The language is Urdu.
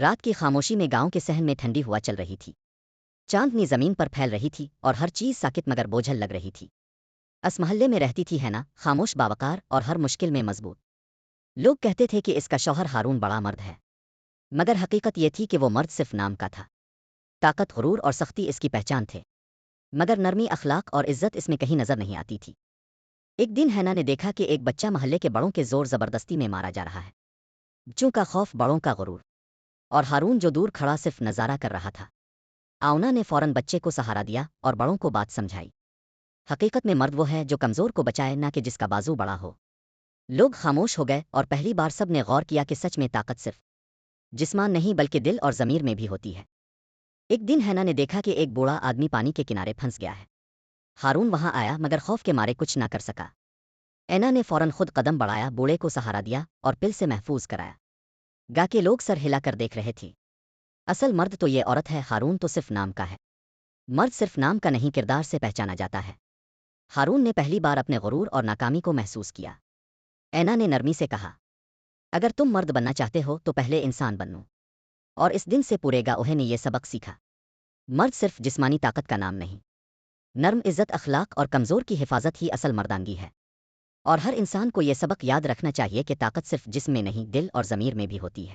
رات کی خاموشی میں گاؤں کے صحن میں ٹھنڈی ہوا چل رہی تھی۔ چاندنی زمین پر پھیل رہی تھی اور ہر چیز ساکت مگر بوجھل لگ رہی تھی۔ اس محلے میں رہتی تھی ہینا، خاموش باوقار اور ہر مشکل میں مضبوط۔ لوگ کہتے تھے کہ اس کا شوہر ہارون بڑا مرد ہے، مگر حقیقت یہ تھی کہ وہ مرد صرف نام کا تھا۔ طاقت، غرور اور سختی اس کی پہچان تھے، مگر نرمی، اخلاق اور عزت اس میں کہیں نظر نہیں آتی تھی۔ ایک دن ہینا نے دیکھا کہ ایک بچہ محلے کے بڑوں کے زور زبردستی میں مارا جا رہا ہے۔ بچوں کا خوف، بڑوں کا غرور، اور ہارون جو دور کھڑا صرف نظارہ کر رہا تھا۔ آونا نے فوراً بچے کو سہارا دیا اور بڑوں کو بات سمجھائی۔ حقیقت میں مرد وہ ہے جو کمزور کو بچائے، نہ کہ جس کا بازو بڑا ہو۔ لوگ خاموش ہو گئے اور پہلی بار سب نے غور کیا کہ سچ میں طاقت صرف جسمان نہیں بلکہ دل اور ضمیر میں بھی ہوتی ہے۔ ایک دن ہینا نے دیکھا کہ ایک بوڑھا آدمی پانی کے کنارے پھنس گیا ہے۔ ہارون وہاں آیا مگر خوف کے مارے کچھ نہ کر سکا۔ اینا نے فوراً خود قدم بڑھایا، بوڑھے کو سہارا دیا اور پل سے محفوظ کرایا۔ گا کے لوگ سر ہلا کر دیکھ رہے تھے۔ اصل مرد تو یہ عورت ہے، ہارون تو صرف نام کا ہے۔ مرد صرف نام کا نہیں، کردار سے پہچانا جاتا ہے۔ ہارون نے پہلی بار اپنے غرور اور ناکامی کو محسوس کیا۔ اینا نے نرمی سے کہا، اگر تم مرد بننا چاہتے ہو تو پہلے انسان بنو۔ اور اس دن سے پورے گاؤں نے یہ سبق سیکھا، مرد صرف جسمانی طاقت کا نام نہیں، نرم، عزت، اخلاق اور کمزور کی حفاظت ہی اصل مردانگی ہے۔ اور ہر انسان کو یہ سبق یاد رکھنا چاہیے کہ طاقت صرف جسم میں نہیں، دل اور ضمیر میں بھی ہوتی ہے۔